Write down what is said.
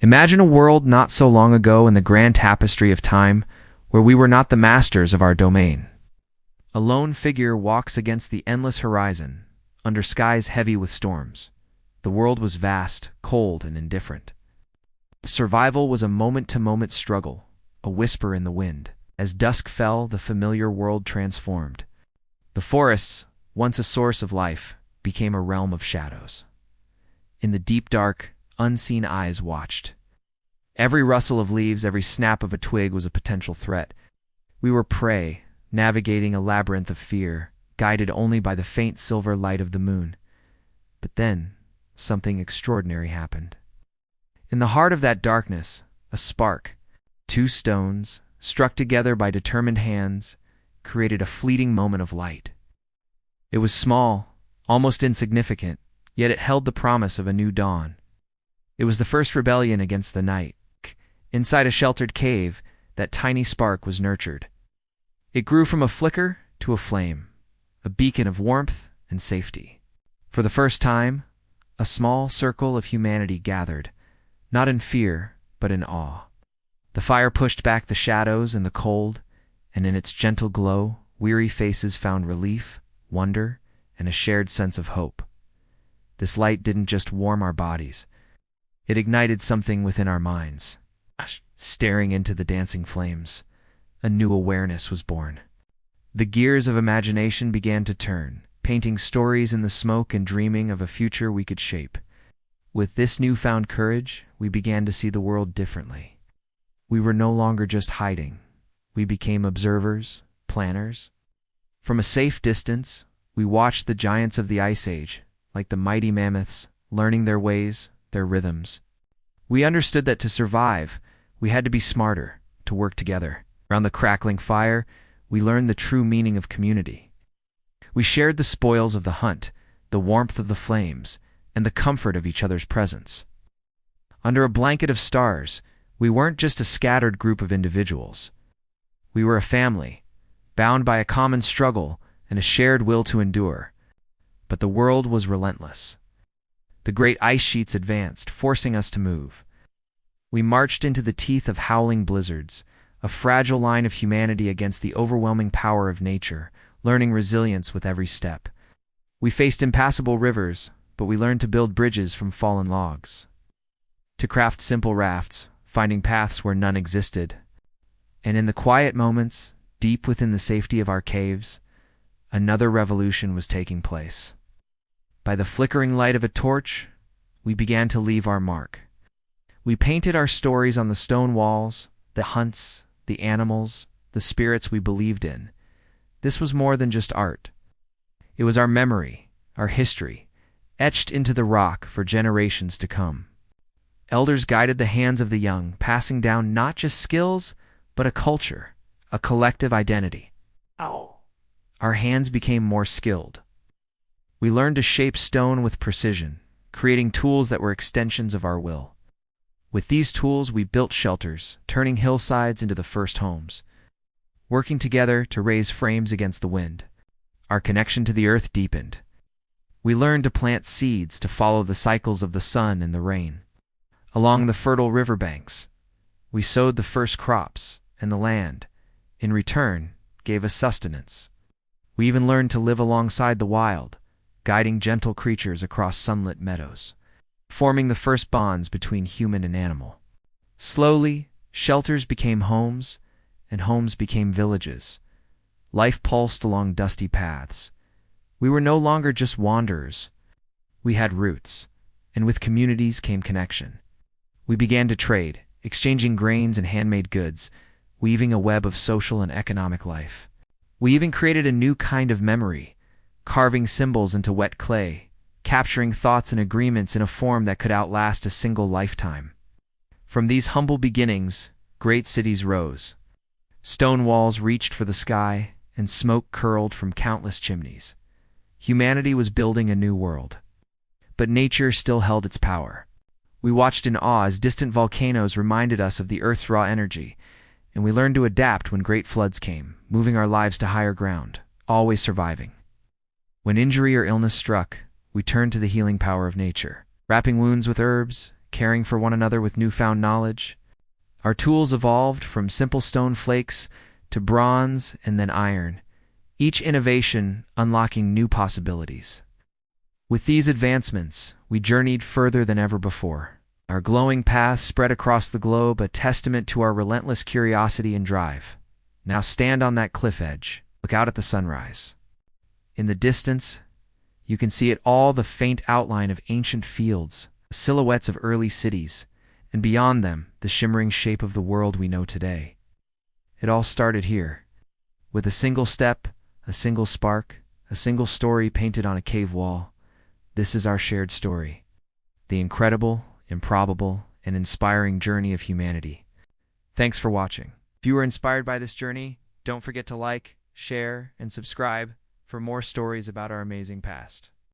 Imagine a world not so long ago in the grand tapestry of time where we were not the masters of our domain. A lone figure walks against the endless horizon, under skies heavy with storms. The world was vast, cold, and indifferent. Survival was a moment-to-moment struggle, a whisper in the wind. As dusk fell, the familiar world transformed. The forests, once a source of life, became a realm of shadows. In the deep dark, unseen eyes watched. Every rustle of leaves, every snap of a twig was a potential threat. We were prey, navigating a labyrinth of fear, guided only by the faint silver light of the moon. But then, something extraordinary happened. In the heart of that darkness, a spark, two stones, struck together by determined hands, created a fleeting moment of light. It was small, almost insignificant, yet it held the promise of a new dawn. It was the first rebellion against the night. Inside a sheltered cave, that tiny spark was nurtured. It grew from a flicker to a flame, a beacon of warmth and safety. For the first time, a small circle of humanity gathered, not in fear, but in awe. The fire pushed back the shadows and the cold, and in its gentle glow, weary faces found relief, wonder, and a shared sense of hope. This light didn't just warm our bodies. It ignited something within our minds. Staring into the dancing flames, a new awareness was born. The gears of imagination began to turn, painting stories in the smoke and dreaming of a future we could shape. With this newfound courage, we began to see the world differently. We were no longer just hiding. We became observers, planners. From a safe distance, we watched the giants of the Ice Age, like the mighty mammoths, learning their ways, their rhythms. We understood that to survive, we had to be smarter, to work together. Around the crackling fire, we learned the true meaning of community. We shared the spoils of the hunt, the warmth of the flames, and the comfort of each other's presence. Under a blanket of stars, we weren't just a scattered group of individuals. We were a family, bound by a common struggle and a shared will to endure. But the world was relentless. The great ice sheets advanced, forcing us to move. We marched into the teeth of howling blizzards, a fragile line of humanity against the overwhelming power of nature, learning resilience with every step. We faced impassable rivers, but we learned to build bridges from fallen logs, to craft simple rafts, finding paths where none existed. And in the quiet moments, deep within the safety of our caves, another revolution was taking place. By the flickering light of a torch, we began to leave our mark. We painted our stories on the stone walls, the hunts, the animals, the spirits we believed in. This was more than just art. It was our memory, our history, etched into the rock for generations to come. Elders guided the hands of the young, passing down not just skills, but a culture, a collective identity. Our hands became more skilled. We learned to shape stone with precision, creating tools that were extensions of our will. With these tools, we built shelters, turning hillsides into the first homes. Working together to raise frames against the wind, our connection to the earth deepened. We learned to plant seeds to follow the cycles of the sun and the rain. Along the fertile riverbanks, we sowed the first crops, and the land, in return, gave us sustenance. We even learned to live alongside the wild, guiding gentle creatures across sunlit meadows, forming the first bonds between human and animal. Slowly, shelters became homes, and homes became villages. Life pulsed along dusty paths. We were no longer just wanderers. We had roots, and with communities came connection. We began to trade, exchanging grains and handmade goods, weaving a web of social and economic life. We even created a new kind of memory, carving symbols into wet clay, capturing thoughts and agreements in a form that could outlast a single lifetime. From these humble beginnings, great cities rose. Stone walls reached for the sky, and smoke curled from countless chimneys. Humanity was building a new world. But nature still held its power. We watched in awe as distant volcanoes reminded us of the Earth's raw energy, and we learned to adapt when great floods came, moving our lives to higher ground, always surviving. When injury or illness struck, we turned to the healing power of nature, wrapping wounds with herbs, caring for one another with newfound knowledge. Our tools evolved from simple stone flakes to bronze and then iron, each innovation unlocking new possibilities. With these advancements, we journeyed further than ever before. Our glowing paths spread across the globe, a testament to our relentless curiosity and drive. Now stand on that cliff edge, look out at the sunrise. In the distance, you can see it all, the faint outline of ancient fields, silhouettes of early cities, and beyond them, the shimmering shape of the world we know today. It all started here, with a single step, a single spark, a single story painted on a cave wall. This is our shared story, the incredible, improbable, and inspiring journey of humanity. Thanks for watching. If you were inspired by this journey, don't forget to like, share, and subscribe for more stories about our amazing past.